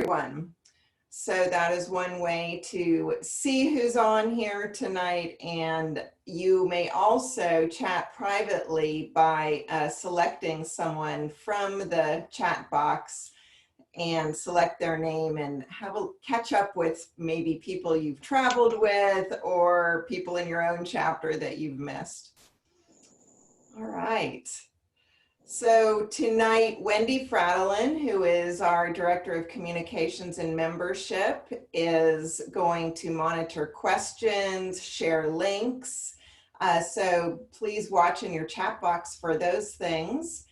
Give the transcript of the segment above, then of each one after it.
everyone. So that is one way to see who's on here tonight, and you may also chat privately by selecting someone from the chat box and select their name and catch up with maybe people you've traveled with or people in your own chapter that you've missed. All right. So tonight, Wendy Fradlin, who is our Director of Communications and Membership, is going to monitor questions, share links. So please watch in your chat box for those things.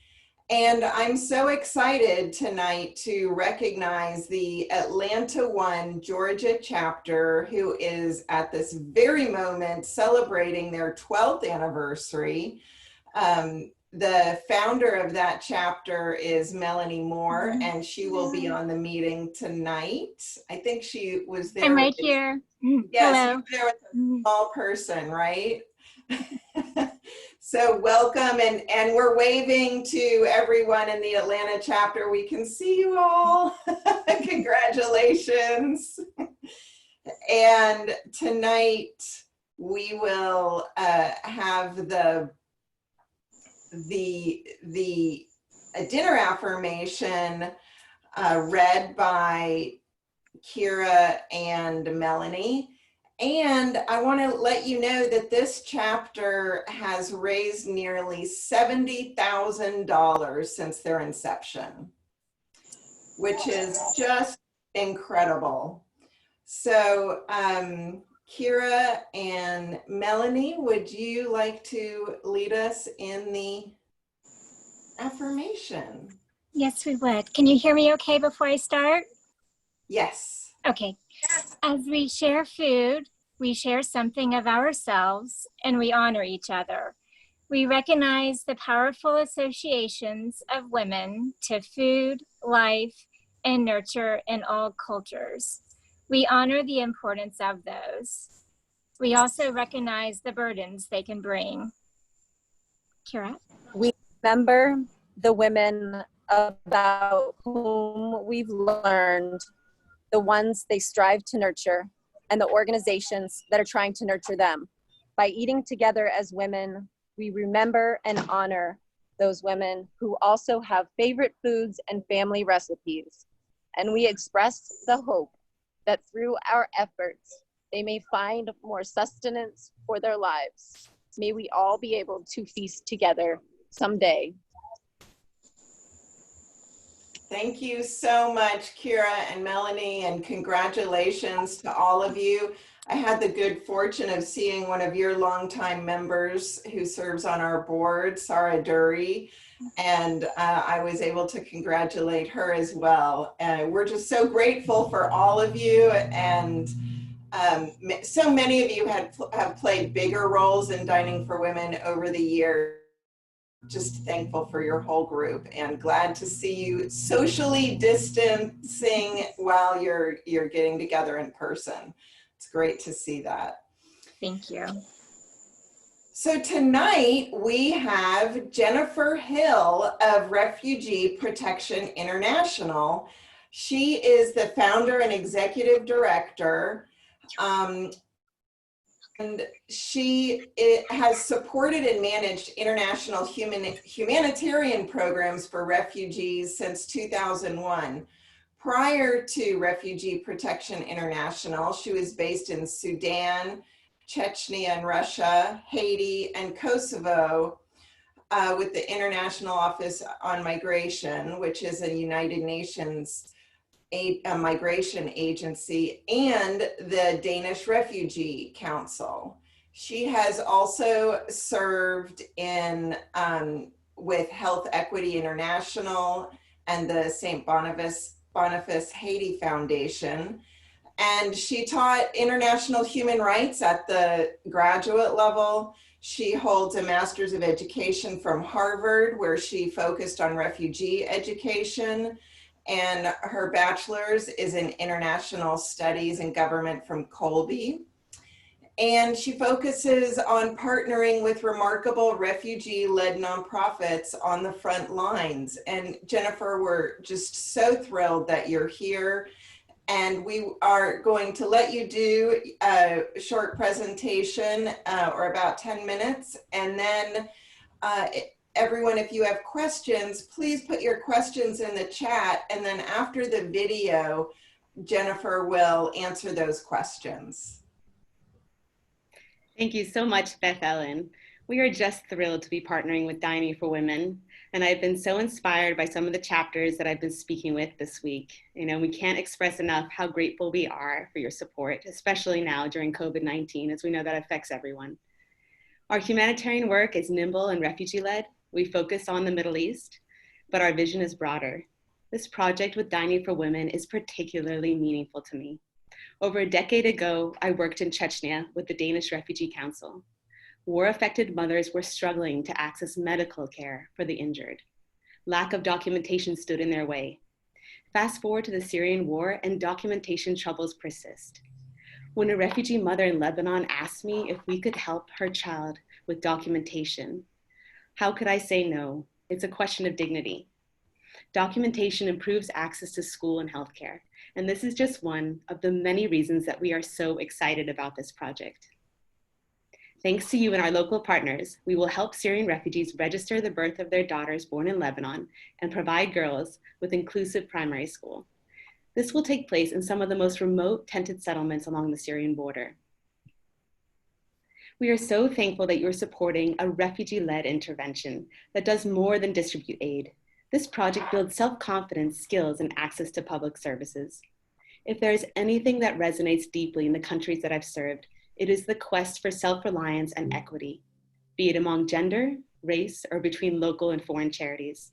And I'm so excited tonight to recognize the Atlanta 1 Georgia chapter, who is at this very moment celebrating their 12th anniversary. The founder of that chapter is Melanie Moore, and she will be on the meeting tonight. I think she was there. I'm right here. Yes, Hello. you were there with a small person, right? So welcome, and we're waving to everyone in the Atlanta chapter. We can see you all. Congratulations. And tonight we will have the dinner affirmation read by Kira and Melanie. And I want to let you know that this chapter has raised nearly $70,000 since their inception, which is just incredible. So Kira and Melanie, would you like to lead us in the affirmation? Yes, we would. Can you hear me okay before I start? Yes. Okay. As we share food, we share something of ourselves and we honor each other. We recognize the powerful associations of women to food, life, and nurture in all cultures. We honor the importance of those. We also recognize the burdens they can bring. Kira? We remember the women about whom we've learned, the ones they strive to nurture, and the organizations that are trying to nurture them. By eating together as women, we remember and honor those women who also have favorite foods and family recipes. And we express the hope that through our efforts, they may find more sustenance for their lives. May we all be able to feast together someday. Thank you so much, Kira and Melanie, and congratulations to all of you. I had the good fortune of seeing one of your longtime members who serves on our board, Sarah Dury, and I was able to congratulate her as well. We're just so grateful for all of you, and so many of you have played bigger roles in Dining for Women over the years. Just thankful for your whole group and glad to see you socially distancing while you're getting together in person. It's great to see that. Thank you. So tonight we have Jennifer Hill of Refugee Protection International. She is the founder and executive director. And she has supported and managed international humanitarian programs for refugees since 2001. Prior to Refugee Protection International, she was based in Sudan, Chechnya in Russia, Haiti, and Kosovo with the International Office on Migration, which is a United Nations a migration agency, and the Danish Refugee Council. She has also served in with Health Equity International and the St. Boniface Haiti Foundation. And she taught international human rights at the graduate level. She holds a Master's of Education from Harvard, where she focused on refugee education. And her bachelor's is in international studies and government from Colby. And she focuses on partnering with remarkable refugee-led nonprofits on the front lines. And Jennifer, we're just so thrilled that you're here. And we are going to let you do a short presentation or about 10 minutes. And then everyone, if you have questions, please put your questions in the chat. And then after the video, Jennifer will answer those questions. Thank you so much, Beth Ellen. We are just thrilled to be partnering with Dining for Women, and I've been so inspired by some of the chapters that I've been speaking with this week. You know, we can't express enough how grateful we are for your support, especially now during COVID-19, as we know that affects everyone. Our humanitarian work is nimble and refugee-led. We focus on the Middle East, but our vision is broader. This project with Dining for Women is particularly meaningful to me. Over a decade ago, I worked in Chechnya with the Danish Refugee Council. War-affected mothers were struggling to access medical care for the injured. Lack of documentation stood in their way. Fast forward to the Syrian war and documentation troubles persist. When a refugee mother in Lebanon asked me if we could help her child with documentation, how could I say no? It's a question of dignity. Documentation improves access to school and healthcare. And this is just one of the many reasons that we are so excited about this project. Thanks to you and our local partners, we will help Syrian refugees register the birth of their daughters born in Lebanon and provide girls with inclusive primary school. This will take place in some of the most remote tented settlements along the Syrian border. We are so thankful that you're supporting a refugee-led intervention that does more than distribute aid. This project builds self-confidence, skills, and access to public services. If there is anything that resonates deeply in the countries that I've served, it is the quest for self-reliance and equity, be it among gender, race, or between local and foreign charities.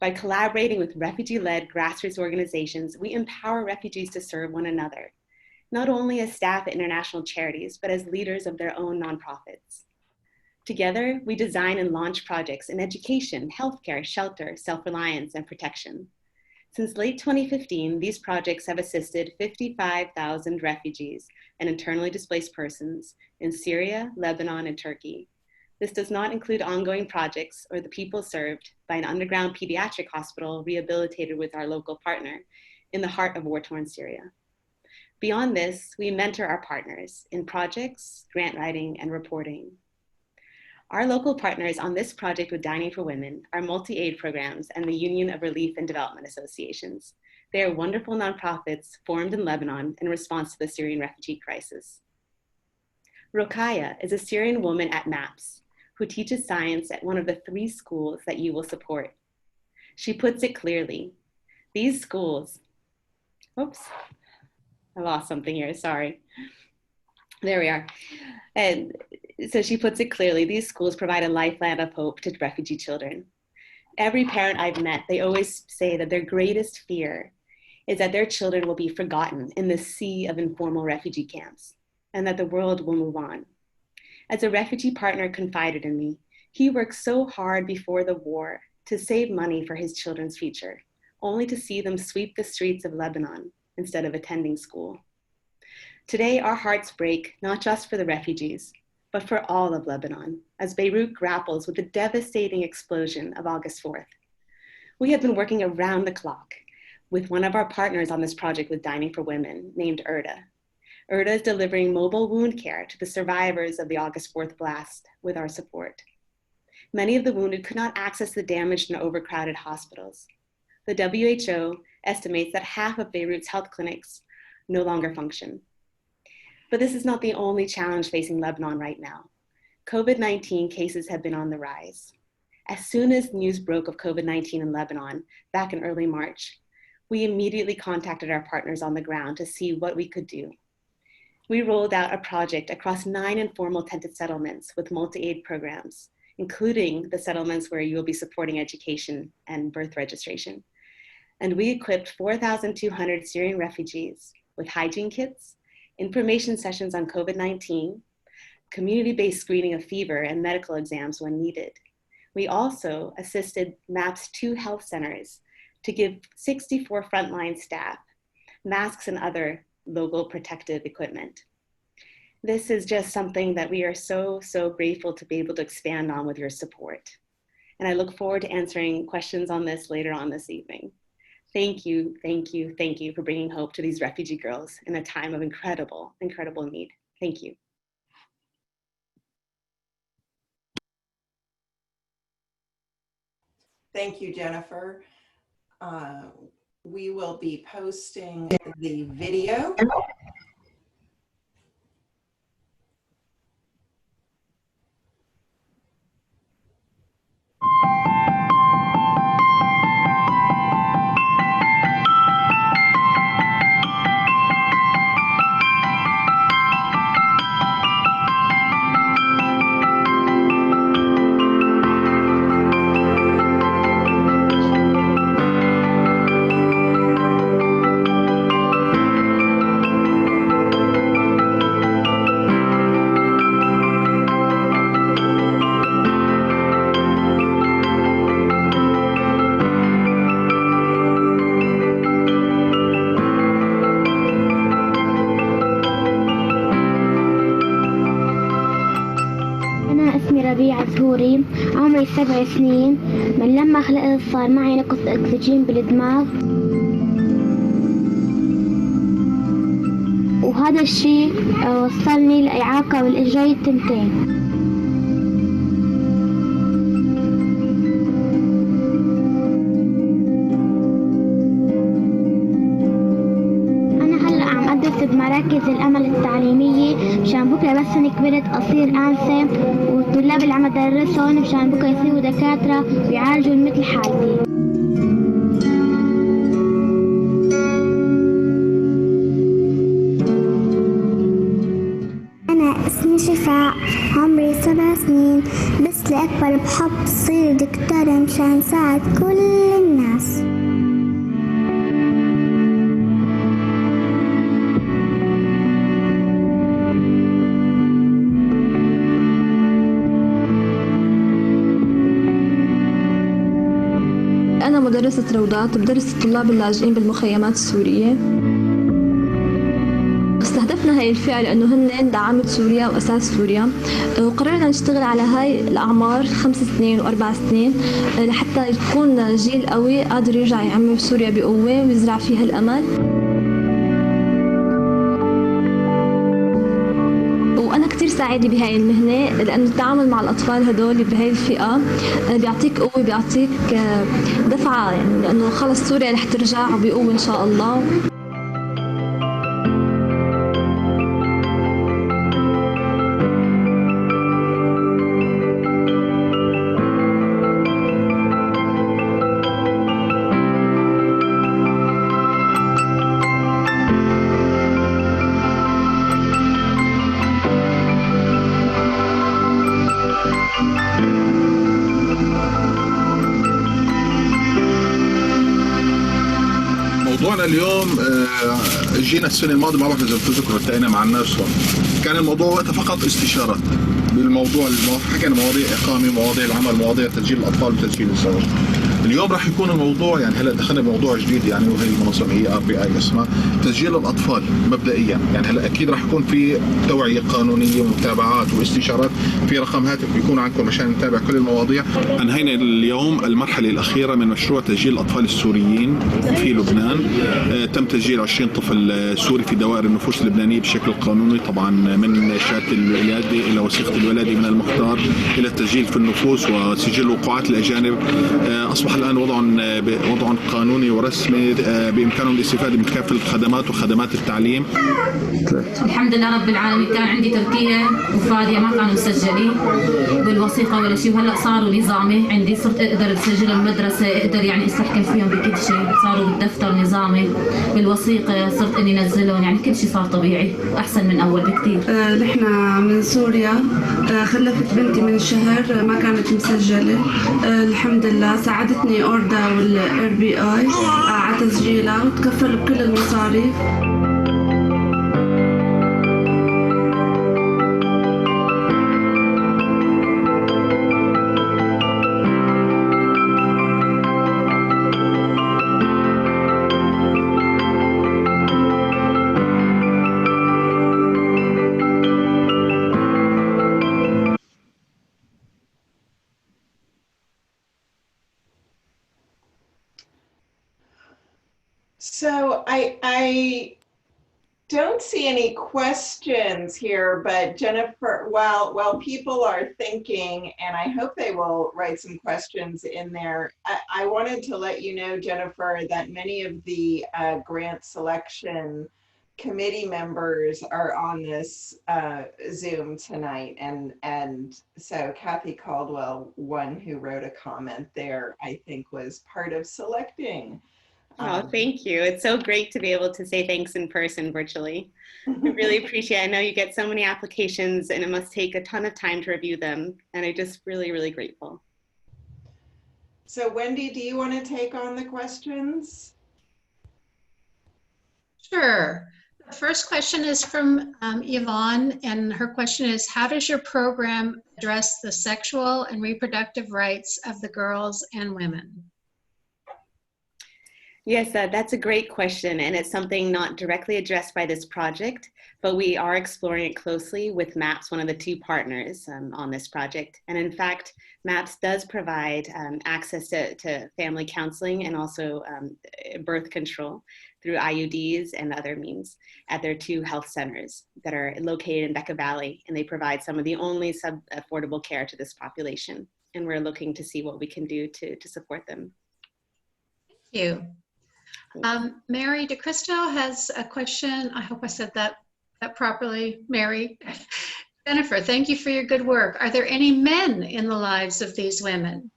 By collaborating with refugee-led grassroots organizations, we empower refugees to serve one another, not only as staff at international charities, but as leaders of their own nonprofits. Together, we design and launch projects in education, healthcare, shelter, self-reliance, and protection. Since late 2015, these projects have assisted 55,000 refugees and internally displaced persons in Syria, Lebanon, and Turkey. This does not include ongoing projects or the people served by an underground pediatric hospital rehabilitated with our local partner in the heart of war-torn Syria. Beyond this, we mentor our partners in projects, grant writing, and reporting. Our local partners on this project with Dining for Women are multi-aid programs and the Union of Relief and Development Associations. They are wonderful nonprofits formed in Lebanon in response to the Syrian refugee crisis. Rokaya is a Syrian woman at MAPS who teaches science at one of the 3 schools that you will support. She puts it clearly, these schools, oops, I lost something here, sorry. There we are. And so she puts it clearly, these schools provide a lifeline of hope to refugee children. Every parent I've met, they always say that their greatest fear is that their children will be forgotten in the sea of informal refugee camps and that the world will move on. As a refugee partner confided in me, he worked so hard before the war to save money for his children's future, only to see them sweep the streets of Lebanon instead of attending school. Today, our hearts break not just for the refugees, but for all of Lebanon, as Beirut grapples with the devastating explosion of August 4th. We have been working around the clock with one of our partners on this project with Dining for Women, named Erda. Erda is delivering mobile wound care to the survivors of the August 4th blast with our support. Many of the wounded could not access the damaged and overcrowded hospitals. The WHO estimates that half of Beirut's health clinics no longer function. But this is not the only challenge facing Lebanon right now. COVID-19 cases have been on the rise. As soon as news broke of COVID-19 in Lebanon back in early March, we immediately contacted our partners on the ground to see what we could do. We rolled out a project across 9 informal tented settlements with multi-aid programs, including the settlements where you will be supporting education and birth registration. And we equipped 4,200 Syrian refugees with hygiene kits, information sessions on COVID-19, community-based screening of fever and medical exams when needed. We also assisted MAP's 2 health centers to give 64 frontline staff masks and other local protective equipment. This is just something that we are so, so grateful to be able to expand on with your support. And I look forward to answering questions on this later on this evening. Thank you, thank you, thank you for bringing hope to these refugee girls in a time of incredible, incredible need. Thank you. Thank you, Jennifer. We will be posting the video. زهوري، عمري 7 سنين. من لما خلقت صار معي نقص أكسجين بالدماغ، وهذا الشيء وصلني لإعاقة بالإجري التنتين. بمراكز الأمل التعليمية مشان بكرة بس أنا كبرت أصير أنسة، والطلاب اللي عم أدرسهم مشان بكرة يصيروا دكاترة ويعالجوا مثل حالتي. أنا اسمي شفاء، عمري 7 سنين، بس لأكبر بحب صير دكتورة مشان ساعد كل الناس. أنا مدرسة روضات بدرس الطلاب اللاجئين بالمخيمات السورية. استهدفنا هاي الفئة لأنه هن دعامة سوريا وأساس سوريا، وقررنا نشتغل على هاي الأعمار 5 سنين و4 سنين لحتى يكون جيل قوي قادر يرجع يعمر سوريا بقوة ويزرع فيها الأمل. وأنا كتير سعيدة بهاي المهنة لأنه التعامل مع الأطفال هدول بهاي الفئة بيعطيك قوة، بيعطيك دفعة، يعني لأنه خلص سوريا رح ترجع بقوة إن شاء الله. موضوعنا اليوم جينا السنة الماضية، ما بعرف إذا بتذكروا، التقينا مع الناس هون. كان الموضوع وقتها فقط استشارات بالموضوع، حكينا مواضيع إقامة، مواضيع العمل، مواضيع تسجيل الأطفال وتسجيل الزواج. اليوم راح يكون الموضوع، يعني هلا دخلنا بموضوع جديد، يعني وهي المنظمة هي RBI اسمها تسجيل الأطفال مبدئيا. يعني هلا أكيد راح يكون في توعية قانونية ومتابعات واستشارات، في رقم هاتف بيكون عندكم مشان نتابع كل المواضيع. أنهينا اليوم المرحلة الأخيرة من مشروع تسجيل الأطفال السوريين في لبنان. تم تسجيل 20 طفل سوري في دوائر النفوس اللبنانية بشكل قانوني، طبعا من شهادة الولادة إلى وثيقة الولادة من المختار إلى التسجيل في النفوس وسجل وقوعات الأجانب. أصبح الآن وضع قانوني ورسمي بإمكانهم الاستفادة من كافة الخدمات وخدمات التعليم. الحمد لله رب العالمين. كان عندي تركية وفادية ما كانوا مسجلين بالوثيقة ولا شيء، وهلا صاروا نظامي عندي، صرت أقدر أسجلهم المدرسة، أقدر يعني أستحكم فيهم بكل شيء، صاروا بالدفتر نظامي، بالوثيقة صرت إني نزلهم، يعني كل شيء صار طبيعي أحسن من أول بكتير. نحن من سوريا، خلفت بنتي من شهر ما كانت مسجلة. الحمد لله ساعدتني أوردا والRBI على تسجيلها وتكفل بكل المصاريف. I don't see any questions here, but Jennifer, while people are thinking, and I hope they will write some questions in there, I wanted to let you know, Jennifer, that many of the grant selection committee members are on this Zoom tonight. And so Kathy Caldwell, one who wrote a comment there, I think was part of selecting. Oh, thank you. It's so great to be able to say thanks in person virtually. I really appreciate it. I know you get so many applications and it must take a ton of time to review them. And I'm just really, really grateful. So Wendy, do you want to take on the questions? Sure. The first question is from Yvonne, and her question is, how does your program address the sexual and reproductive rights of the girls and women? Yes, that's a great question, and it's something not directly addressed by this project, but we are exploring it closely with MAPS, one of the two partners on this project. And in fact, MAPS does provide access to family counseling and also birth control through IUDs and other means at their two health centers that are located in Becca Valley, and they provide some of the only sub-affordable care to this population. And we're looking to see what we can do to support them. Thank you. Mary DeCristo has a question. I hope I said that properly, Mary. Jennifer, thank you for your good work. Are there any men in the lives of these women?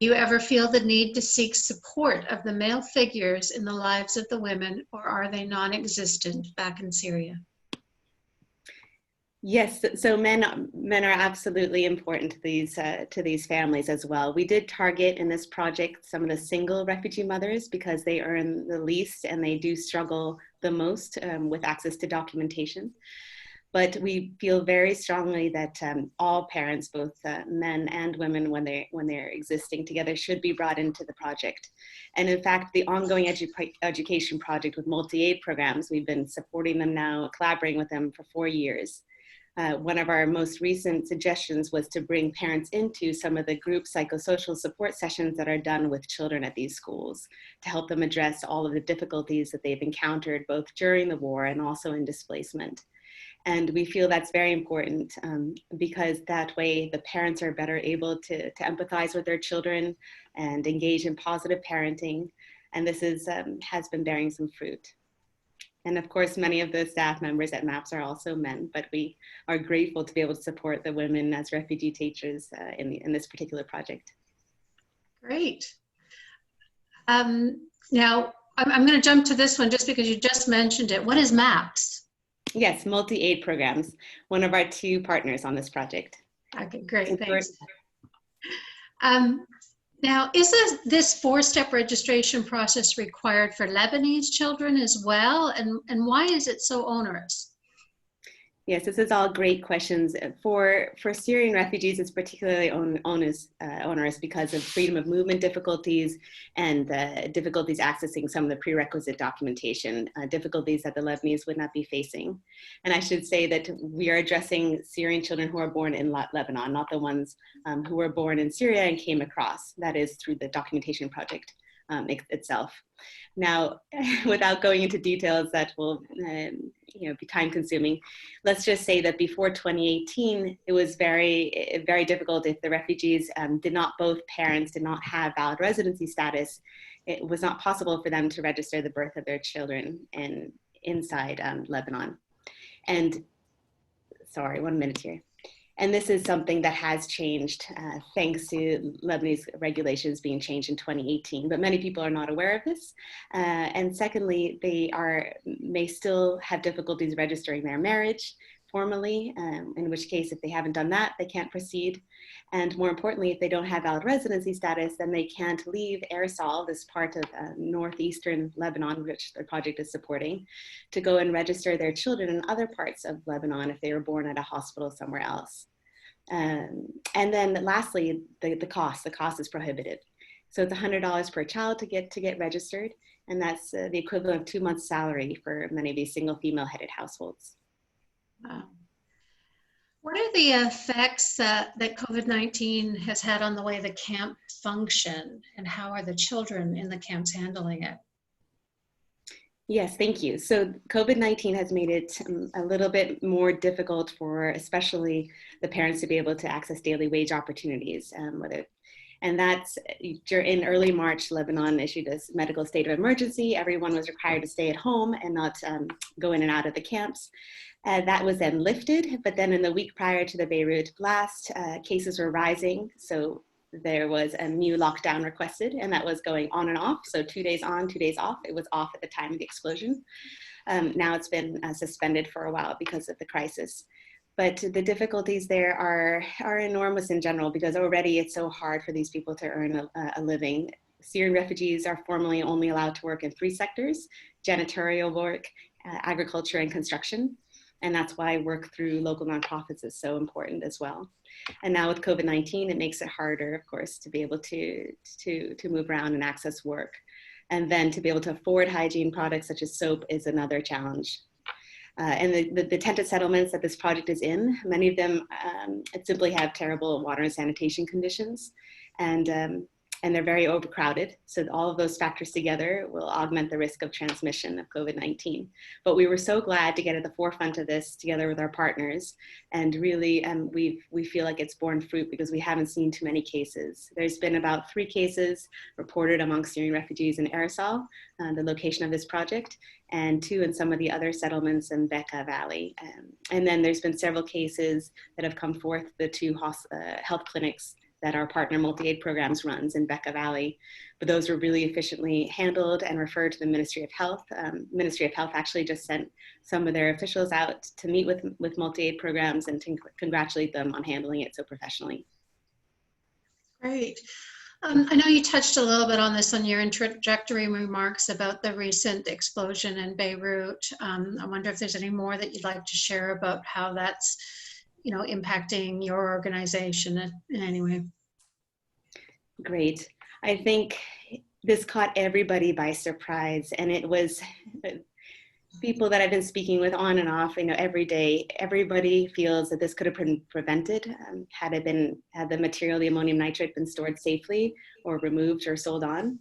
Do you ever feel the need to seek support of the male figures in the lives of the women, or are they non-existent back in Syria? Yes, so men are absolutely important to these families as well. We did target in this project some of the single refugee mothers because they earn the least and they do struggle the most with access to documentation. But we feel very strongly that all parents, both men and women, when they're existing together, should be brought into the project. And in fact, the ongoing education project with multi-aid programs, we've been supporting them now, collaborating with them for 4 years. One of our most recent suggestions was to bring parents into some of the group psychosocial support sessions that are done with children at these schools to help them address all of the difficulties that they've encountered both during the war and also in displacement. And we feel that's very important because that way the parents are better able to empathize with their children and engage in positive parenting. And this has been bearing some fruit. And of course, many of the staff members at MAPS are also men, but we are grateful to be able to support the women as refugee teachers in this particular project. Great. Now, I'm going to jump to this one just because you just mentioned it. What is MAPS? Yes, multi-aid programs, one of our two partners on this project. Okay, great, thanks. Now, is this 4-step registration process required for Lebanese children as well? And why is it so onerous? Yes, this is all great questions. For Syrian refugees, it's particularly onerous because of freedom of movement difficulties and difficulties accessing some of the prerequisite documentation, difficulties that the Lebanese would not be facing. And I should say that we are addressing Syrian children who are born in Lebanon, not the ones who were born in Syria and came across. That is through the documentation project itself. Now, without going into details that will be time consuming, let's just say that before 2018, it was very, very difficult if the refugees both parents did not have valid residency status. It was not possible for them to register the birth of their children inside Lebanon. And sorry, 1 minute here. And this is something that has changed thanks to Lebanese regulations being changed in 2018, but many people are not aware of this. And secondly, they may still have difficulties registering their marriage formally, in which case, if they haven't done that, they can't proceed. And more importantly, if they don't have valid residency status, then they can't leave Ersal, this part of northeastern Lebanon, which the project is supporting, to go and register their children in other parts of Lebanon if they were born at a hospital somewhere else. And then lastly, the cost is prohibitive. So it's $100 per child to get registered, and that's the equivalent of 2 months' salary for many of these single female-headed households. Wow. What are the effects that COVID-19 has had on the way the camps function, and how are the children in the camps handling it? Yes, thank you. So COVID-19 has made it a little bit more difficult for especially the parents to be able to access daily wage opportunities. And that's in early March, Lebanon issued a medical state of emergency. Everyone was required to stay at home and not go in and out of the camps. That was then lifted, but then in the week prior to the Beirut blast, cases were rising. So there was a new lockdown requested, and that was going on and off. So 2 days on, 2 days off. It was off at the time of the explosion. Now it's been suspended for a while because of the crisis. But the difficulties there are enormous in general, because already it's so hard for these people to earn a living. Syrian refugees are formally only allowed to work in 3 sectors: janitorial work, agriculture, and construction. And that's why work through local nonprofits is so important as well. And now with COVID-19, it makes it harder, of course, to be able to move around and access work. And then to be able to afford hygiene products such as soap is another challenge. And the tented settlements that this project is in, many of them simply have terrible water and sanitation conditions, and they're very overcrowded. So all of those factors together will augment the risk of transmission of COVID-19. But we were so glad to get at the forefront of this together with our partners. And really, we feel like it's borne fruit because we haven't seen too many cases. There's been about 3 cases reported among Syrian refugees in Arsal, the location of this project, and 2 in some of the other settlements in Bekaa Valley. And then there's been several cases that have come forth, the 2 health clinics that our partner Multi-Aid Programs runs in Bekaa Valley. But those were really efficiently handled and referred to the Ministry of Health. Ministry of Health actually just sent some of their officials out to meet with Multi-Aid Programs and to congratulate them on handling it so professionally. Great. I know you touched a little bit on this on your introductory remarks about the recent explosion in Beirut. I wonder if there's any more that you'd like to share about how that's, impacting your organization in any way. Great. I think this caught everybody by surprise, and it was people that I've been speaking with on and off, every day. Everybody feels that this could have been prevented had the material, the ammonium nitrate, been stored safely or removed or sold on.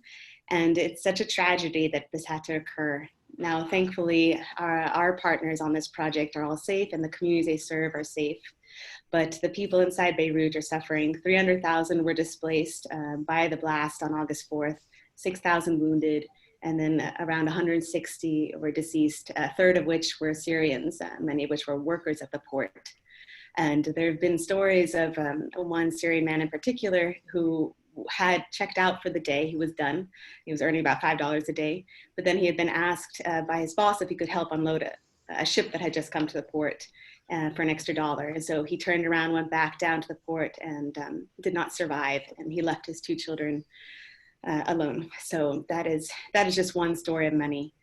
And it's such a tragedy that this had to occur. Now, thankfully, our partners on this project are all safe, and the communities they serve are safe. But the people inside Beirut are suffering. 300,000 were displaced by the blast on August 4th, 6,000 wounded, and then around 160 were deceased, a third of which were Syrians, many of which were workers at the port. And there have been stories of one Syrian man in particular who had checked out for the day. He was done. He was earning about $5 a day. But then he had been asked by his boss if he could help unload a ship that had just come to the port for an extra $1. And so he turned around, went back down to the port, and did not survive. And he left his 2 children alone. So that is just one story of many.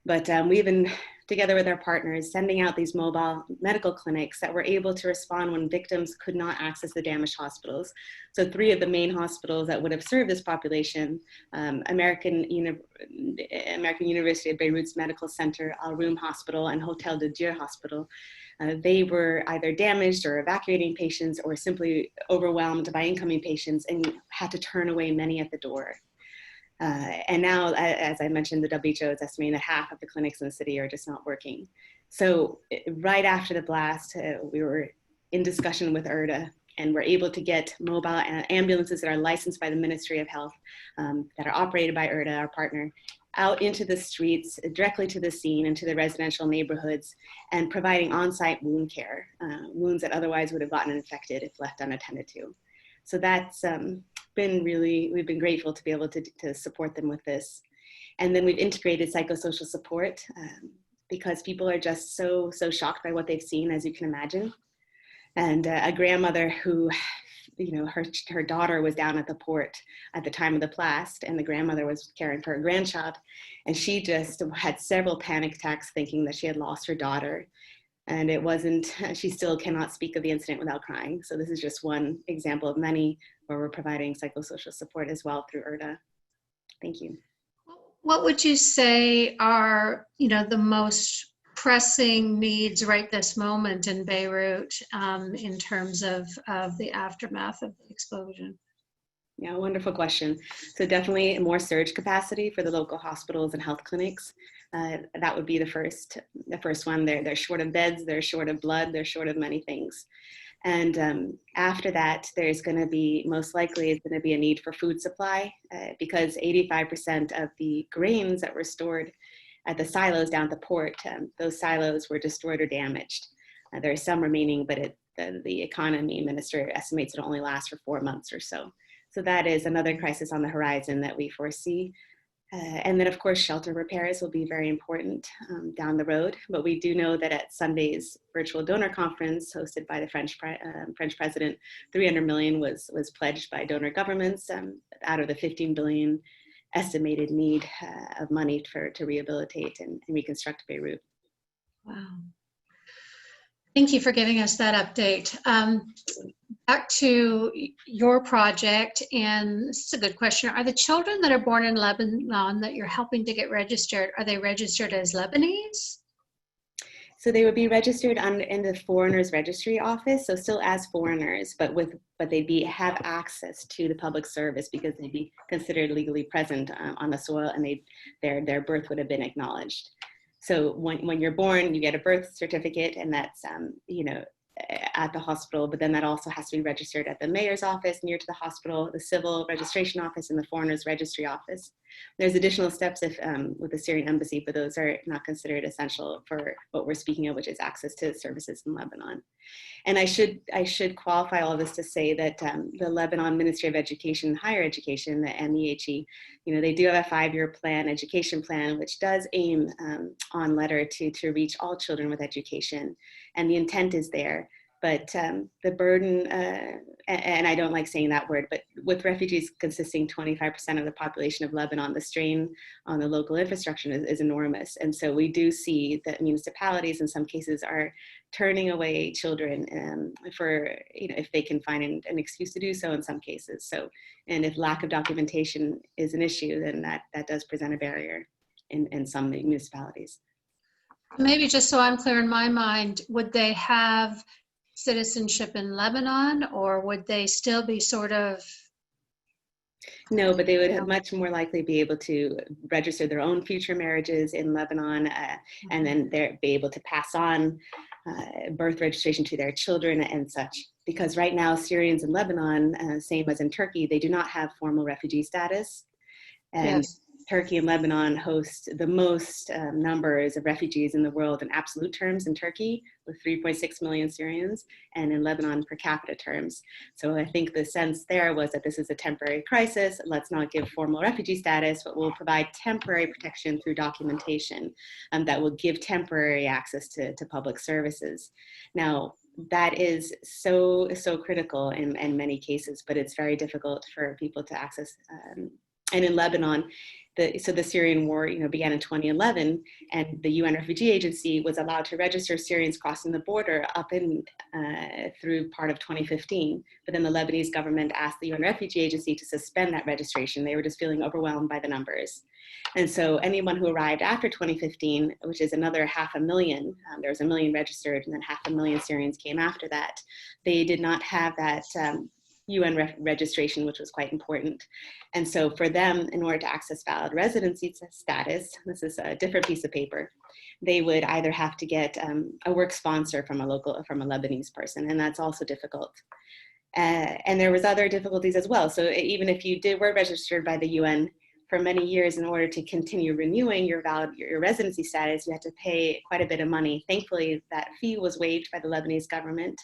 But we've been, together with our partners, sending out these mobile medical clinics that were able to respond when victims could not access the damaged hospitals. So 3 of the main hospitals that would have served this population, American University of Beirut's Medical Center, Al Room Hospital, and Hotel de Dieu Hospital, they were either damaged or evacuating patients or simply overwhelmed by incoming patients and had to turn away many at the door. And now, as I mentioned, the WHO is estimating that half of the clinics in the city are just not working. So right after the blast, we were in discussion with IRDA, and we're able to get mobile ambulances that are licensed by the Ministry of Health, that are operated by IRDA, our partner, out into the streets, directly to the scene and to the residential neighborhoods, and providing on-site wound care, wounds that otherwise would have gotten infected if left unattended to. So that's we've been grateful to be able to support them with this. And then we've integrated psychosocial support because people are just so shocked by what they've seen, as you can imagine. And a grandmother who, her daughter was down at the port at the time of the blast, and the grandmother was caring for her grandchild. And she just had several panic attacks thinking that she had lost her daughter. And she still cannot speak of the incident without crying. So this is just one example of many where we're providing psychosocial support as well through IRDA. Thank you. What would you say are, the most pressing needs right this moment in Beirut in terms of the aftermath of the explosion? Yeah, wonderful question. So definitely more surge capacity for the local hospitals and health clinics. That would be the first one. They're short of beds, they're short of blood, they're short of many things. And after that, there's going to be, most likely, is going to be a need for food supply because 85% of the grains that were stored at the silos down at the port, those silos were destroyed or damaged. There are some remaining, but the economy minister estimates it only lasts for 4 months or so. So that is another crisis on the horizon that we foresee. And then, of course, shelter repairs will be very important down the road. But we do know that at Sunday's virtual donor conference hosted by the French president, 300 million was pledged by donor governments out of the 15 billion estimated need of money to rehabilitate and reconstruct Beirut. Wow. Thank you for giving us that update. Back to your project, and this is a good question. Are the children that are born in Lebanon that you're helping to get registered, are they registered as Lebanese? So they would be registered in the Foreigners Registry Office, so still as foreigners, but they'd have access to the public service because they'd be considered legally present on the soil, and their birth would have been acknowledged. So when you're born, you get a birth certificate, and that's at the hospital, but then that also has to be registered at the mayor's office near to the hospital, the civil registration office, and the foreigners registry office. There's additional steps with the Syrian embassy, but those are not considered essential for what we're speaking of, which is access to services in Lebanon. And I should qualify all this to say that the Lebanon Ministry of Education and Higher Education, the MEHE, they do have a 5-year plan, education plan, which does aim on letter to reach all children with education. And the intent is there. But the burden, and I don't like saying that word, but with refugees consisting 25% of the population of Lebanon, the strain on the local infrastructure is enormous. And so we do see that municipalities in some cases are turning away children for, if they can find an excuse to do so in some cases. So, and if lack of documentation is an issue, then that does present a barrier in some municipalities. Maybe just so I'm clear in my mind, would they have citizenship in Lebanon, or would they still be sort of? No, but they would have much more likely be able to register their own future marriages in Lebanon, and then be able to pass on birth registration to their children and such. Because right now, Syrians in Lebanon, same as in Turkey, they do not have formal refugee status. And yes. Turkey and Lebanon host the most numbers of refugees in the world in absolute terms in Turkey, with 3.6 million Syrians, and in Lebanon per capita terms. So I think the sense there was that this is a temporary crisis. Let's not give formal refugee status, but we'll provide temporary protection through documentation that will give temporary access to public services. Now, that is so critical in many cases, but it's very difficult for people to access. And in Lebanon, the Syrian war, began in 2011, and the UN Refugee Agency was allowed to register Syrians crossing the border up through part of 2015. But then the Lebanese government asked the UN Refugee Agency to suspend that registration. They were just feeling overwhelmed by the numbers. And so anyone who arrived after 2015, which is another 500,000, there was 1 million registered, and then 500,000 Syrians came after that. They did not have that UN registration, which was quite important. And so for them, in order to access valid residency status, this is a different piece of paper, they would either have to get a work sponsor from a Lebanese person, and that's also difficult. And there was other difficulties as well. So even if you were registered by the UN for many years, in order to continue renewing your residency status, you had to pay quite a bit of money. Thankfully, that fee was waived by the Lebanese government,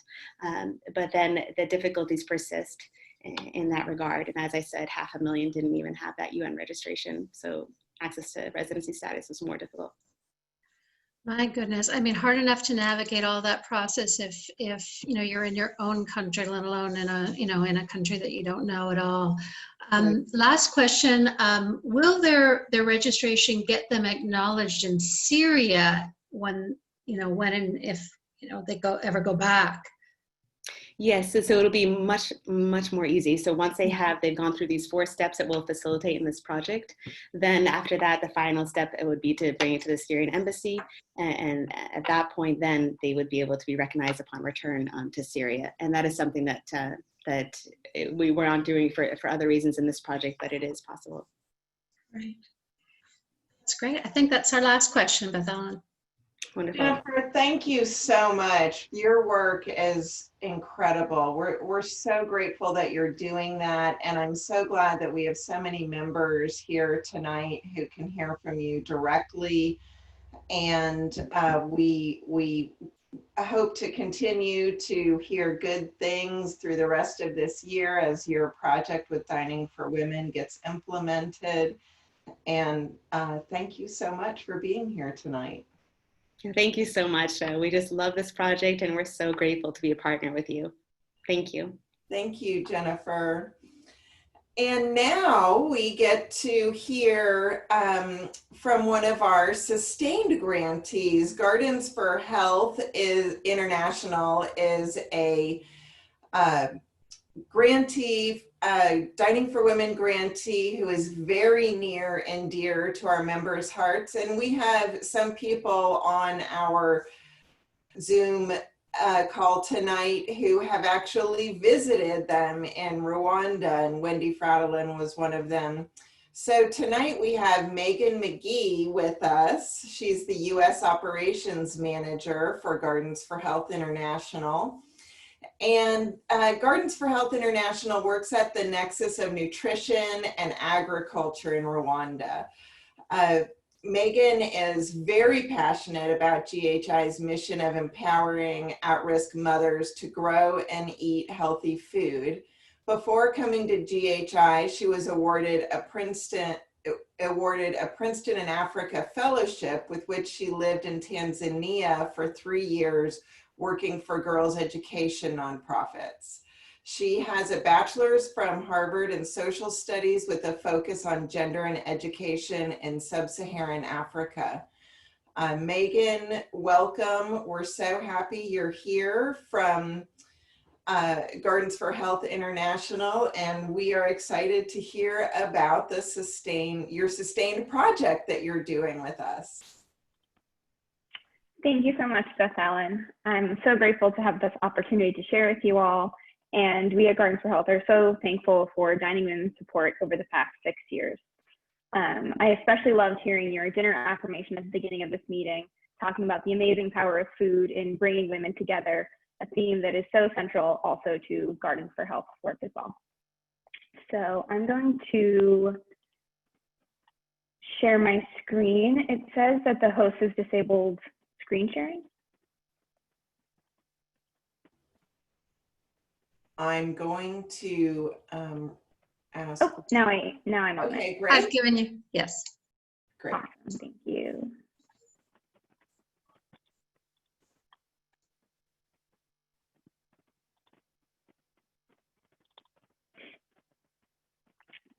but then the difficulties persist in that regard. And as I said, 500,000 didn't even have that UN registration. So access to residency status was more difficult. My goodness, I mean, hard enough to navigate all that process if you're in your own country, let alone in a country that you don't know at all. Last question, will their registration get them acknowledged in Syria when and if they ever go back? Yes, so it'll be much more easy. So once they've gone through these 4 steps that we'll facilitate in this project, then after that, the final step it would be to bring it to the Syrian embassy, and at that point, then they would be able to be recognized upon return to Syria. And that is something that we weren't doing for other reasons in this project, but it is possible. Right. That's great. I think that's our last question, Beth Ellen. Wonderful. Jennifer, thank you so much. Your work is incredible. We're so grateful that you're doing that. And I'm so glad that we have so many members here tonight who can hear from you directly. And we hope to continue to hear good things through the rest of this year as your project with Dining for Women gets implemented. And thank you so much for being here tonight. Thank you so much. We just love this project and we're so grateful to be a partner with you. Thank you. Thank you, Jennifer. And now we get to hear from one of our sustained grantees. Gardens for Health International is a grantee, Dining for Women grantee who is very near and dear to our members' hearts. And we have some people on our Zoom call tonight who have actually visited them in Rwanda, and Wendy Fraudelin was one of them. So tonight we have Meghan Magee with us. She's the U.S. Operations Manager for Gardens for Health International. And Gardens for Health International works at the nexus of nutrition and agriculture in Rwanda. Meghan is very passionate about GHI's mission of empowering at-risk mothers to grow and eat healthy food. Before coming to GHI, she was awarded a Princeton in Africa Fellowship, with which she lived in Tanzania for 3 years, working for girls' education nonprofits. She has a bachelor's from Harvard in social studies with a focus on gender and education in sub-Saharan Africa. Meghan, welcome. We're so happy you're here from Gardens for Health International, and we are excited to hear about your sustained project that you're doing with us. Thank you so much, Beth Ellen. I'm so grateful to have this opportunity to share with you all. And we at Gardens for Health are so thankful for Dining Women's support over the past 6 years. I especially loved hearing your dinner affirmation at the beginning of this meeting, talking about the amazing power of food in bringing women together, a theme that is so central also to Gardens for Health work as well. So I'm going to share my screen. It says that the host has disabled screen sharing. I'm going to ask. Oh, now I'm on. Okay, great. I've given you, yes. Great. Awesome, thank you.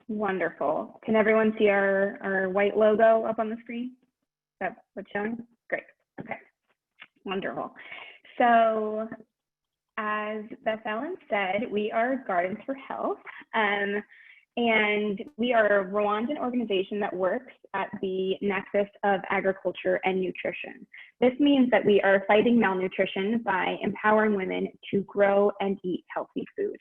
Wonderful. Can everyone see our white logo up on the screen? Is that what's showing? Great. Okay. Wonderful. So, as Beth Ellen said, we are Gardens for Health, and we are a Rwandan organization that works at the nexus of agriculture and nutrition. This means that we are fighting malnutrition by empowering women to grow and eat healthy food.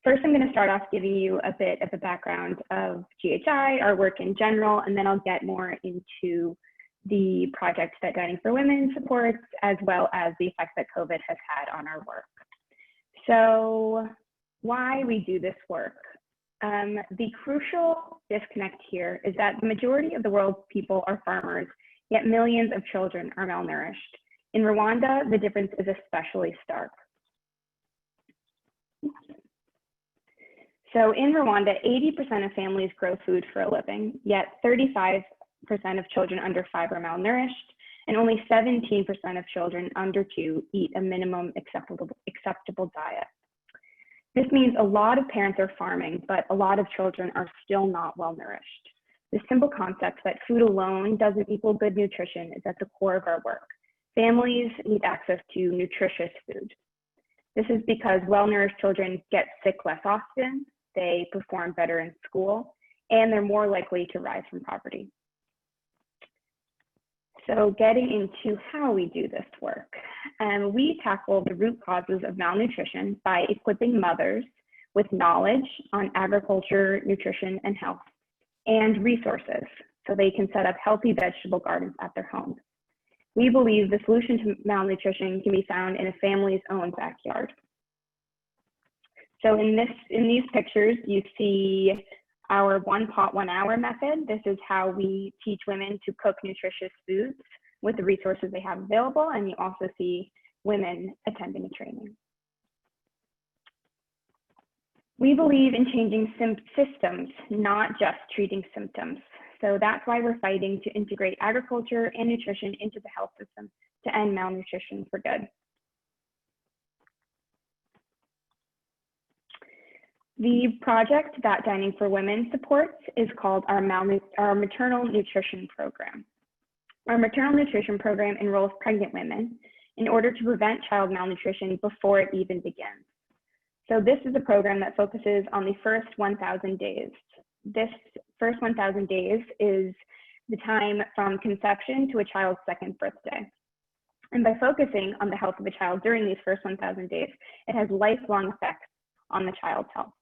First, I'm going to start off giving you a bit of the background of GHI, our work in general, and then I'll get more into the projects that Dining for Women supports, as well as the effects that COVID has had on our work. So why we do this work. The crucial disconnect here is that the majority of the world's people are farmers, yet millions of children are malnourished. In Rwanda, the difference is especially stark. So in Rwanda, 80% of families grow food for a living, yet 35% of children under 5 are malnourished, and only 17% of children under 2 eat a minimum acceptable diet. This means a lot of parents are farming, but a lot of children are still not well nourished. The simple concept that food alone doesn't equal good nutrition is at the core of our work. Families need access to nutritious food. This is because well-nourished children get sick less often, they perform better in school, and they're more likely to rise from poverty. So getting into how we do this work, we tackle the root causes of malnutrition by equipping mothers with knowledge on agriculture, nutrition, and health, and resources so they can set up healthy vegetable gardens at their homes. We believe the solution to malnutrition can be found in a family's own backyard. So in these pictures, you see our 1 pot 1 hour method. This is how we teach women to cook nutritious foods with the resources they have available, and you also see women attending a training. We believe in changing systems, not just treating symptoms. So that's why we're fighting to integrate agriculture and nutrition into the health system to end malnutrition for good. The project that Dining for Women supports is called our Maternal Nutrition Program. Our maternal nutrition program enrolls pregnant women in order to prevent child malnutrition before it even begins. So this is a program that focuses on the first 1,000 days. This first 1,000 days is the time from conception to a child's second birthday. And by focusing on the health of a child during these first 1,000 days, it has lifelong effects on the child's health.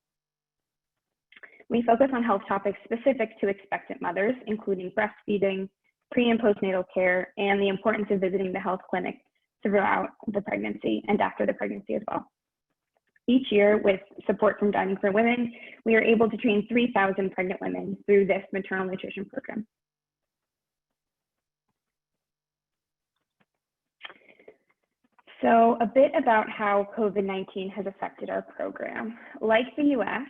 We focus on health topics specific to expectant mothers, including breastfeeding, pre- and postnatal care, and the importance of visiting the health clinic throughout the pregnancy and after the pregnancy as well. Each year, with support from Dining for Women, we are able to train 3,000 pregnant women through this maternal nutrition program. So a bit about how COVID-19 has affected our program. Like the US,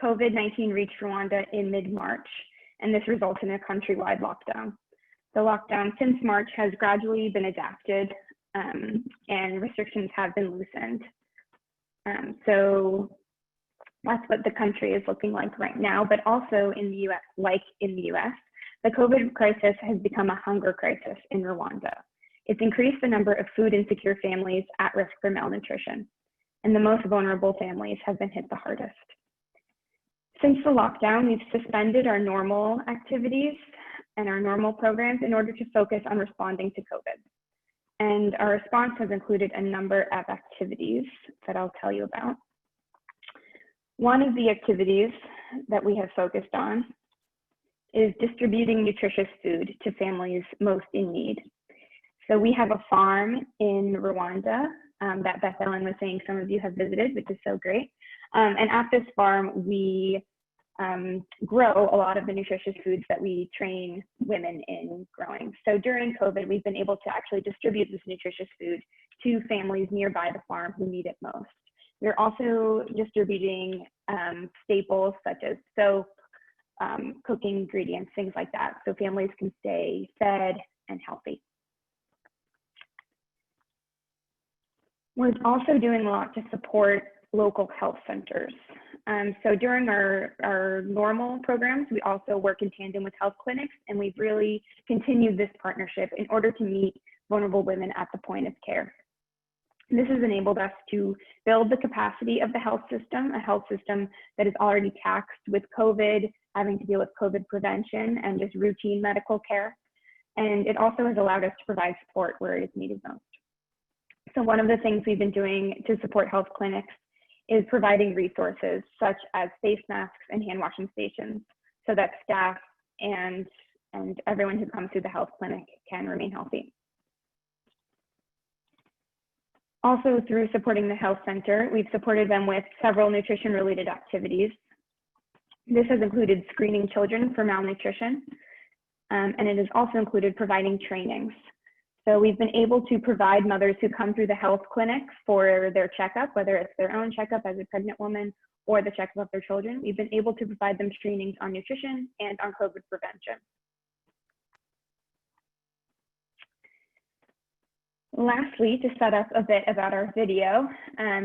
COVID-19 reached Rwanda in mid-March, and this resulted in a countrywide lockdown. The lockdown since March has gradually been adapted, and restrictions have been loosened. So that's what the country is looking like right now, but also in the US, like in the US, the COVID crisis has become a hunger crisis in Rwanda. It's increased the number of food insecure families at risk for malnutrition, and the most vulnerable families have been hit the hardest. Since the lockdown, we've suspended our normal activities and our normal programs in order to focus on responding to COVID. And our response has included a number of activities that I'll tell you about. One of the activities that we have focused on is distributing nutritious food to families most in need. So we have a farm in Rwanda that Beth Ellen was saying some of you have visited, which is so great. And at this farm, we grow a lot of the nutritious foods that we train women in growing. So during COVID, we've been able to actually distribute this nutritious food to families nearby the farm who need it most. We're also distributing staples such as soap, cooking ingredients, things like that, so families can stay fed and healthy. We're also doing a lot to support local health centers. So during our normal programs, we also work in tandem with health clinics, and we've really continued this partnership in order to meet vulnerable women at the point of care. This has enabled us to build the capacity of the health system, a health system that is already taxed with COVID, having to deal with COVID prevention and just routine medical care. And it also has allowed us to provide support where it is needed most. So one of the things we've been doing to support health clinics is providing resources such as face masks and hand washing stations so that staff and everyone who comes through the health clinic can remain healthy. Also, through supporting the health center, we've supported them with several nutrition related activities. This has included screening children for malnutrition, and it has also included providing trainings. So we've been able to provide mothers who come through the health clinic for their checkup, whether it's their own checkup as a pregnant woman or the checkup of their children. We've been able to provide them trainings on nutrition and on COVID prevention. Lastly, to set up a bit about our video,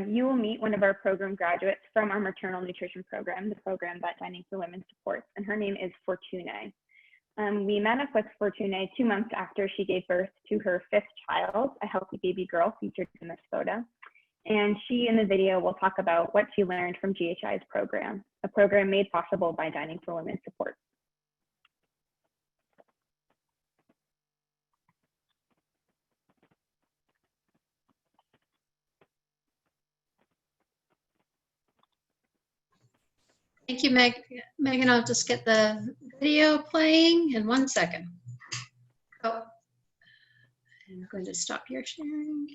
you will meet one of our program graduates from our maternal nutrition program, the program that Dining for Women supports, and her name is Fortune. We met up with Fortune 2 months after she gave birth to her 5th child, a healthy baby girl featured in this photo. And she, in the video, will talk about what she learned from GHI's program, a program made possible by Dining for Women support. Thank you, Megan. I'll just get the video playing in 1 second. Oh, I'm going to stop your sharing.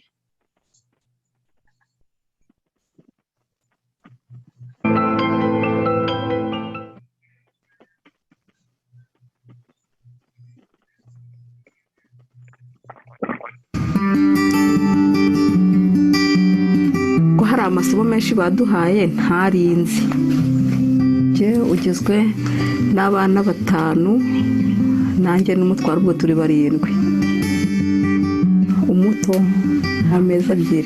ko hari amasomo menshi baduhaye ntarinzi je ugizwe n'abana 5 nanjye n'umutwaro ubwo turi 7 umuto ameza 2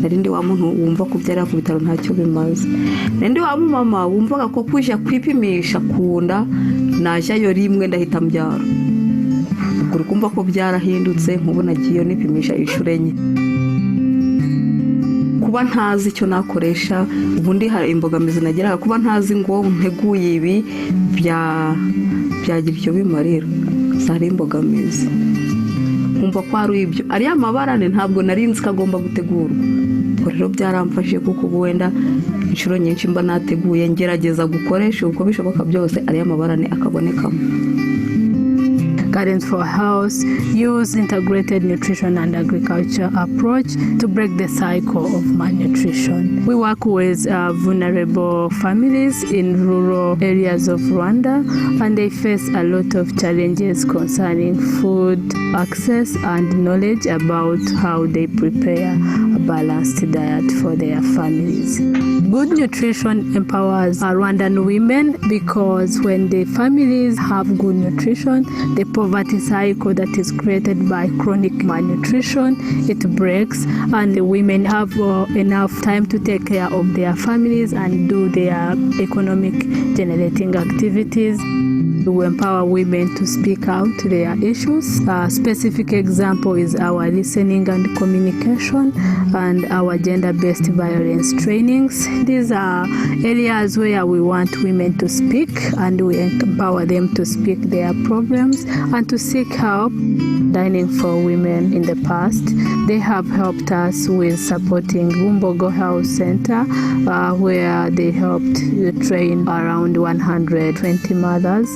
narindi wa muntu wumva kubyara ku bitaro ntacyo bimaze narindi wa mama wumvaga ko kuja kwipimisha kunda najayo rimwe ndahita mbyara kuri kumva ko byarahindutse nkubona giyo nipimisha ishurenye kuba ntazi icyo nakoresha ubundi hari imbogamizi nageraga kuba ntazi ngo nteguye ibi byagira icyo bimarira zari imbogamizi nkumva ko ari ibyo ari amabarane ntabwo narinzi ko agomba gutegurwa rero byaramfashe kuko wenda inshuro nyinshi mba nateguye ngerageza gukoresha uko bishoboka byose ari amabarane akabonekamo. Guidance for Health use integrated nutrition and agriculture approach to break the cycle of malnutrition. We work with vulnerable families in rural areas of Rwanda, and they face a lot of challenges concerning food access and knowledge about how they prepare a balanced diet for their families. Good nutrition empowers Rwandan women because when the families have good nutrition, the poverty cycle that is created by chronic malnutrition, it breaks, and the women have enough time to take care of their families and do their economic generating activities. To empower women to speak out their issues. A specific example is our listening and communication and our gender-based violence trainings. These are areas where we want women to speak, and we empower them to speak their problems and to seek help. Dining for Women in the past, they have helped us with supporting Bumbogo Health Center, where they helped train around 120 mothers,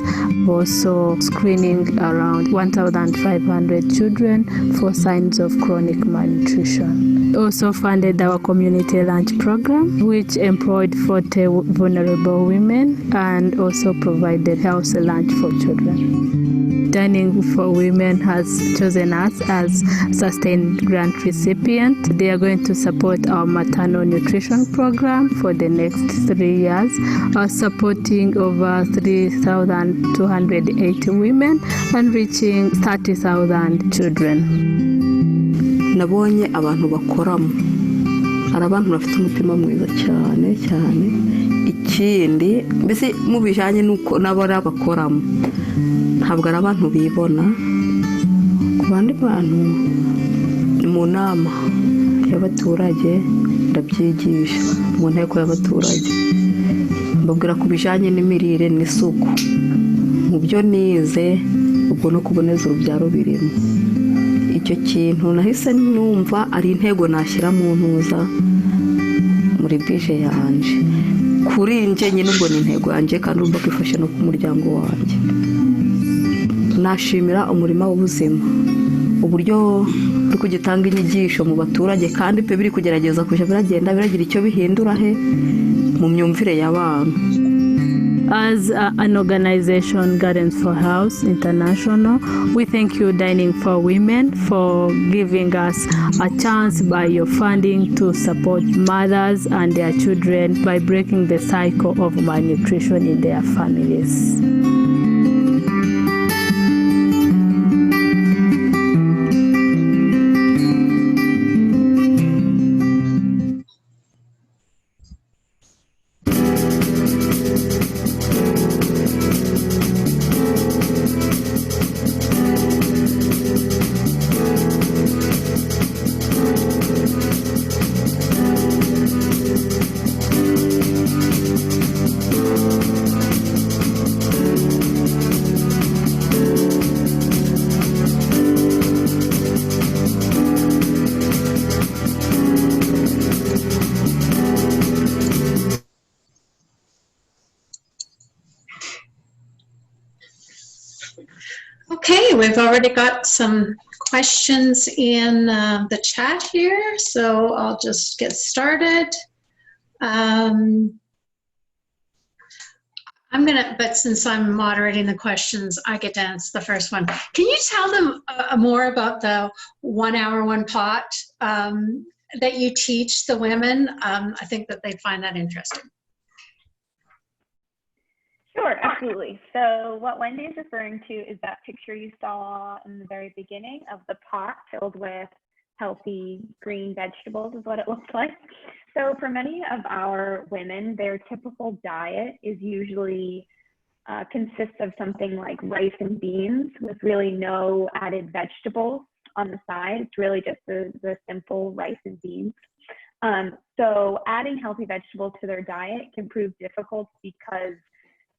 also screening around 1,500 children for signs of chronic malnutrition. Also funded our community lunch program, which employed 40 vulnerable women and also provided healthy lunch for children. Dining for Women has chosen us as sustained grant recipient. They are going to support our maternal nutrition program for the next 3 years, supporting over 3,280 women and reaching 30,000 children. Nabonye abantu bakoramo ari abantu bafite umutima mwiza cyane cyane ikindi mbese mu bijanye nuko nabara bakoramo ntabwo ari abantu bibona ku bandi bantu mu nama y'abaturage ndabyigisha mu nteko y'abaturage mbabwira ku bijanye n'imirire n'isuku mu byo nize ubwo no kuboneza urubyaro birimo icyo kintu nahise numva ari intego nashyira mu ntuza muri bije yanje kuri nje nyine ubwo ni intego yanje kandi ubwo kwifasha no ku muryango wanje. Nashimira umurima w'ubuzima uburyo uri kugitanga inyigisho mu baturage kandi pe biri kugerageza kuja biragenda biragira icyo bihindura he mu myumvire y'abantu. As an organization, Guidance for Health International, we thank you, Dining for Women, for giving us a chance by your funding to support mothers and their children by breaking the cycle of malnutrition in their families. we've already got some questions in the chat here, so I'll just get started. But since I'm moderating the questions, I get to answer the first one. Can you tell them more about the 1 hour, 1 pot that you teach the women? I think that they'd find that interesting. Sure, absolutely. So what Wendy is referring to is that picture you saw in the very beginning of the pot filled with healthy green vegetables is what it looks like. So for many of our women, their typical diet is usually consists of something like rice and beans with really no added vegetables on the side. It's really just the simple rice and beans. So adding healthy vegetables to their diet can prove difficult because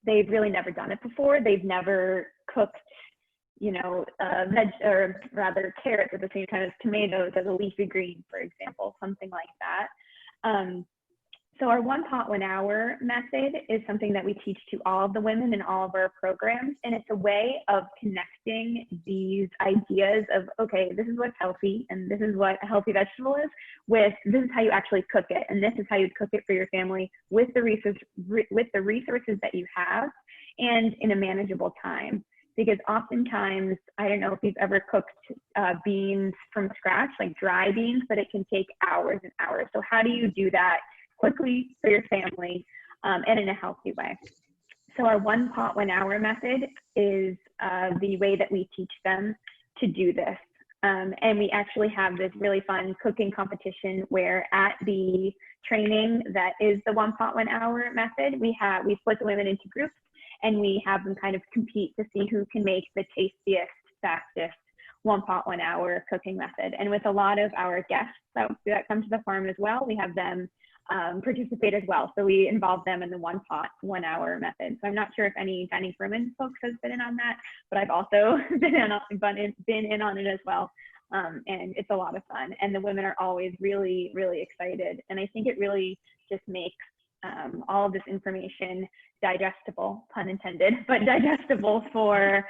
they've really never done it before. They've never cooked, carrots at the same time as tomatoes as a leafy green, for example, something like that. So our 1 pot 1 hour method is something that we teach to all of the women in all of our programs. And it's a way of connecting these ideas of, okay, this is what's healthy and this is what a healthy vegetable is, with this is how you actually cook it. And this is how you cook it for your family with the resources that you have and in a manageable time. Because oftentimes, I don't know if you've ever cooked beans from scratch, like dry beans, but it can take hours and hours. So how do you do that quickly for your family and in a healthy way? So our 1 pot 1 hour method is the way that we teach them to do this. And we actually have this really fun cooking competition where at the training that is the 1 pot 1 hour method, we split the women into groups and we have them kind of compete to see who can make the tastiest, fastest 1 pot 1 hour cooking method. And with a lot of our guests that come to the farm as well, we have them participate as well. So we involve them in the 1 pot 1 hour method. So I'm not sure if any Dining for Women folks has been in on that, but I've also been in on it as well. And it's a lot of fun. And the women are always really, really excited. And I think it really just makes all of this information digestible, pun intended, but digestible for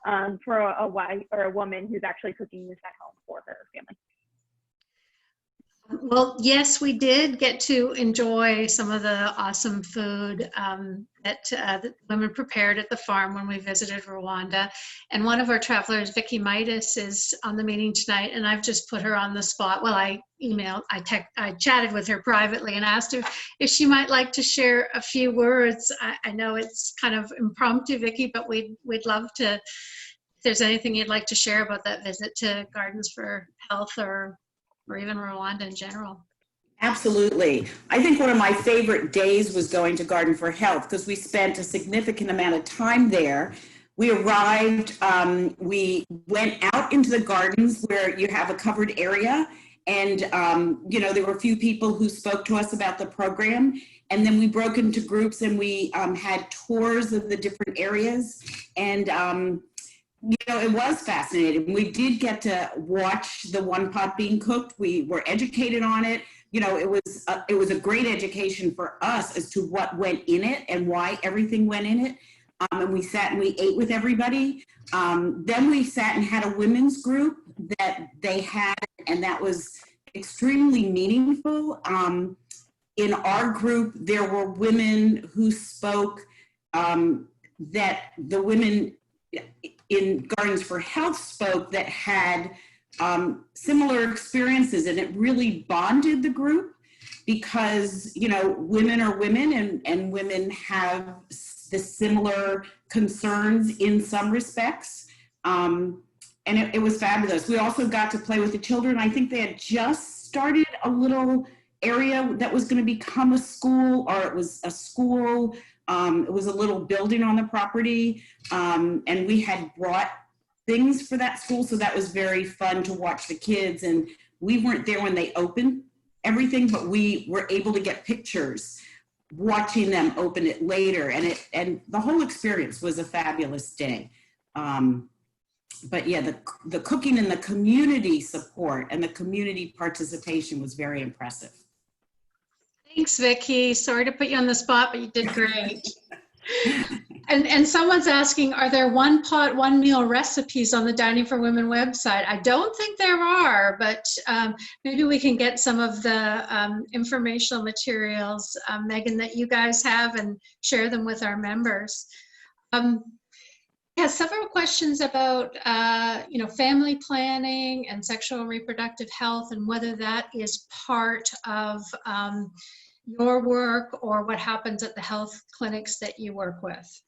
a wife or a woman who's actually cooking this at home for her family. Well, yes, we did get to enjoy some of the awesome food that the women prepared at the farm when we visited Rwanda. And one of our travelers, Vicky Midas, is on the meeting tonight, and I've just put her on the spot. Well, I chatted with her privately and asked her if she might like to share a few words. I know it's kind of impromptu, Vicky, but we'd love to, if there's anything you'd like to share about that visit to Gardens for Health or even Rwanda in general. Absolutely. I think one of my favorite days was going to Garden for Health because we spent a significant amount of time there. We arrived, we went out into the gardens where you have a covered area, and there were a few people who spoke to us about the program, and then we broke into groups and we had tours of the different areas, and it was fascinating. We did get to watch the 1 pot being cooked. We were educated on it. It was a great education for us as to what went in it and why everything went in it. And we sat and we ate with everybody. Then we sat and had a women's group that they had, and that was extremely meaningful. In our group, there were women who spoke that the women in Gardens for Health spoke that had similar experiences, and it really bonded the group because, women are women and women have the similar concerns in some respects. And it was fabulous. We also got to play with the children. I think they had just started a little area that was going to become a school, or it was a school. It was a little building on the property, and we had brought things for that school, so that was very fun to watch the kids. And we weren't there when they opened everything, but we were able to get pictures watching them open it later, and the whole experience was a fabulous day. But yeah, the cooking and the community support and the community participation was very impressive. Thanks, Vicky. Sorry to put you on the spot, but you did great. And someone's asking, are there one pot, one meal recipes on the Dining for Women website? I don't think there are, but maybe we can get some of the informational materials, Megan, that you guys have and share them with our members. Has several questions about, family planning and sexual and reproductive health and whether that is part of your work or what happens at the health clinics that you work with.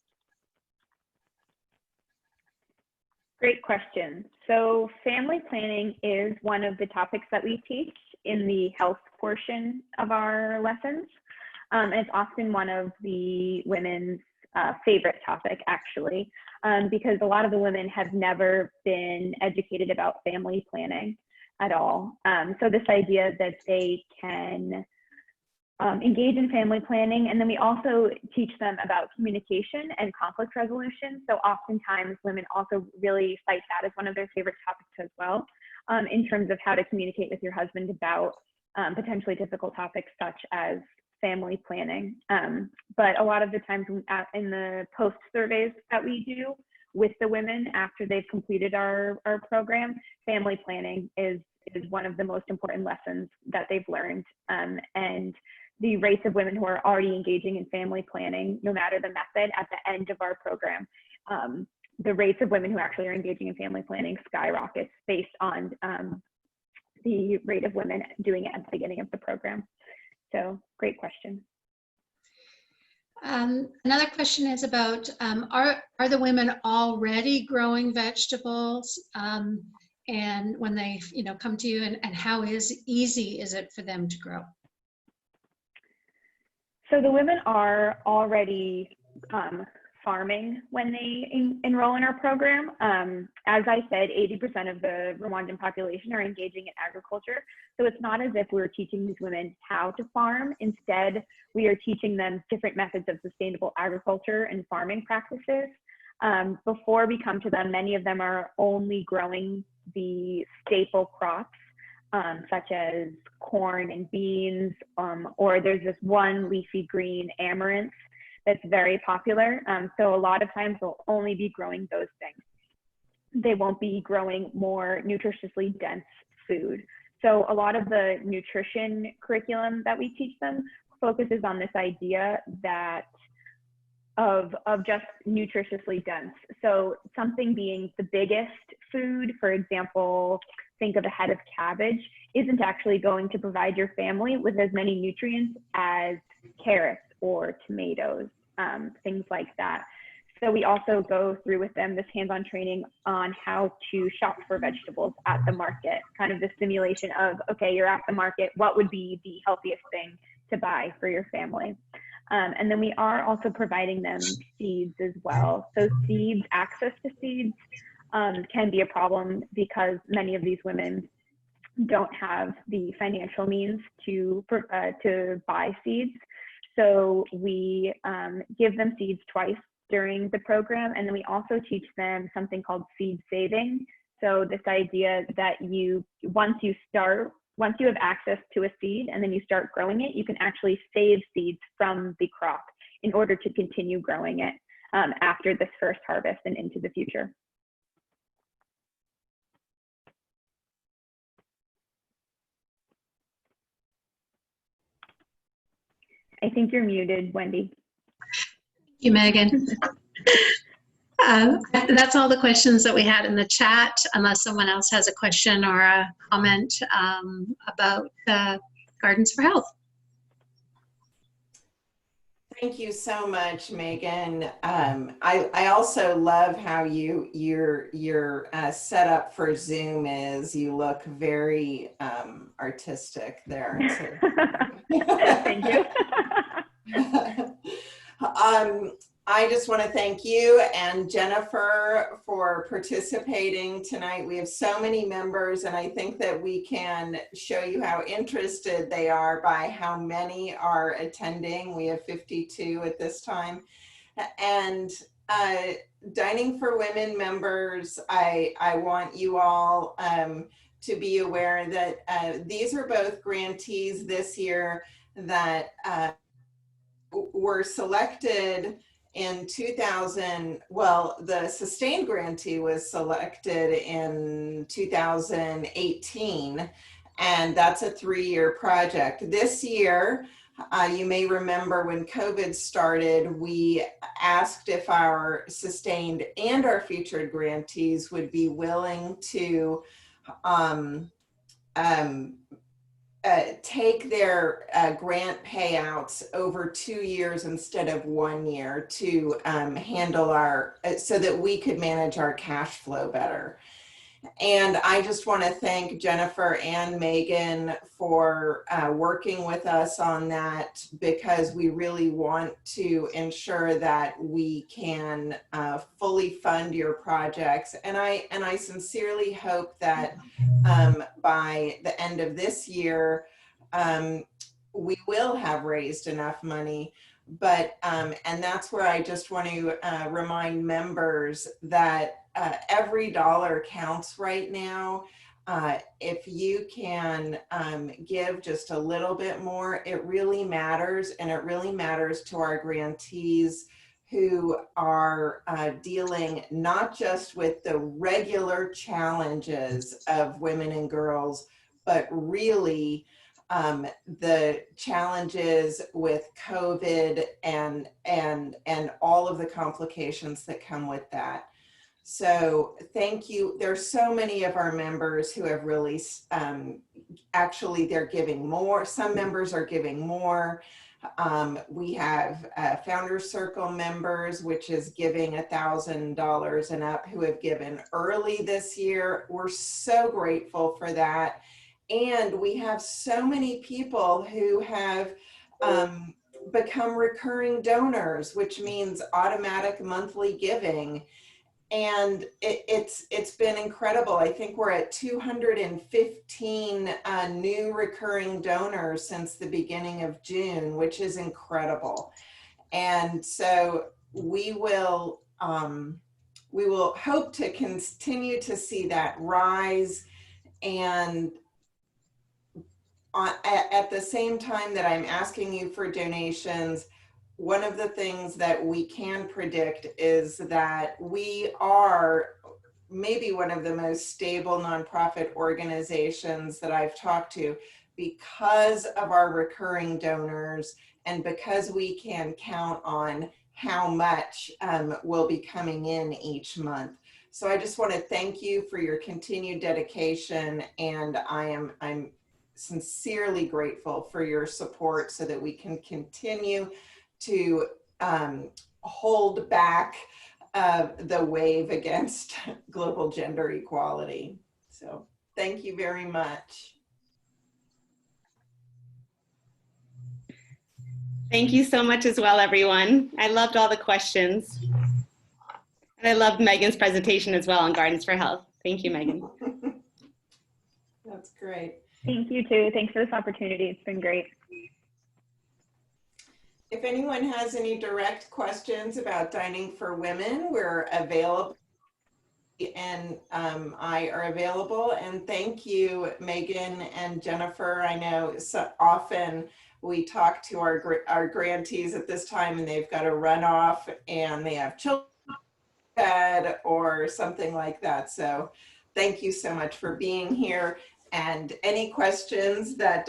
Great question. So family planning is one of the topics that we teach in the health portion of our lessons. And it's often one of the women's favorite topic, actually, because a lot of the women have never been educated about family planning at all. So this idea that they can engage in family planning, and then we also teach them about communication and conflict resolution. So oftentimes women also really cite that as one of their favorite topics as well, in terms of how to communicate with your husband about potentially difficult topics such as family planning. But a lot of the times in the post surveys that we do with the women after they've completed our program, family planning is one of the most important lessons that they've learned. And the rates of women who are already engaging in family planning, no matter the method, at the end of our program, the rates of women who actually are engaging in family planning skyrockets based on the rate of women doing it at the beginning of the program. So great question. Another question is about, are the women already growing vegetables? And when they come to you, and how easy is it for them to grow? So the women are already farming when they enroll in our program. As I said, 80% of the Rwandan population are engaging in agriculture. So it's not as if we're teaching these women how to farm. Instead, we are teaching them different methods of sustainable agriculture and farming practices. Before we come to them, many of them are only growing the staple crops, such as corn and beans, or there's this one leafy green amaranth that's very popular. So a lot of times they'll only be growing those things. They won't be growing more nutritiously dense food. So a lot of the nutrition curriculum that we teach them focuses on this idea that of just nutritiously dense. So something being the biggest food, for example, think of a head of cabbage, isn't actually going to provide your family with as many nutrients as carrots or tomatoes, things like that. So we also go through with them this hands-on training on how to shop for vegetables at the market, kind of the simulation of, okay, you're at the market, what would be the healthiest thing to buy for your family? And then we are also providing them seeds as well. So seeds, access to seeds can be a problem because many of these women don't have the financial means to buy seeds. So we give them seeds twice during the program, and then we also teach them something called seed saving. So this idea that once you have access to a seed and then you start growing it, you can actually save seeds from the crop in order to continue growing it after this first harvest and into the future. I think you're muted, Wendy. Thank you, Megan. That's all the questions that we had in the chat, unless someone else has a question or a comment about Gardens for Health. Thank you so much, Megan. I also love how your setup for Zoom is. You look very artistic there. So. Thank you. I just want to thank you and Jennifer for participating tonight. We have so many members, and I think that we can show you how interested they are by how many are attending. We have 52 at this time. And Dining for Women members, I want you all to be aware that these are both grantees this year that were selected in 2000, well, the sustained grantee was selected in 2018, and that's a 3-year project. This year, you may remember when COVID started, we asked if our sustained and our featured grantees would be willing to take their grant payouts over 2 years instead of 1 year to handle our, so that we could manage our cash flow better. And I just want to thank Jennifer and Megan for working with us on that, because we really want to ensure that we can fully fund your projects. And I sincerely hope that by the end of this year, we will have raised enough money. But, and that's where I just want to remind members that every dollar counts right now. If you can give just a little bit more, it really matters, and it really matters to our grantees who are dealing not just with the regular challenges of women and girls, but really the challenges with COVID and all of the complications that come with that. So thank you. There's so many of our members who have really, actually they're giving more. Some members are giving more. We have Founders Circle members, which is giving $1,000 and up, who have given early this year. We're so grateful for that. And we have so many people who have become recurring donors, which means automatic monthly giving. And it's been incredible. I think we're at 215 new recurring donors since the beginning of June, which is incredible. And so we will hope to continue to see that rise. And at the same time that I'm asking you for donations, one of the things that we can predict is that we are maybe one of the most stable nonprofit organizations that I've talked to, because of our recurring donors and because we can count on how much will be coming in each month. So I just want to thank you for your continued dedication, and I'm sincerely grateful for your support so that we can continue to hold back the wave against global gender equality. So thank you very much. Thank you so much as well, everyone. I loved all the questions. And I loved Megan's presentation as well on Gardens for Health. Thank you, Megan. That's great. Thank you too. Thanks for this opportunity. It's been great. If anyone has any direct questions about Dining for Women, we're available, and I are available. And thank you, Megan and Jennifer. I know so often we talk to our grantees at this time and they've got to run off and they have children or something like that. So thank you so much for being here. And any questions that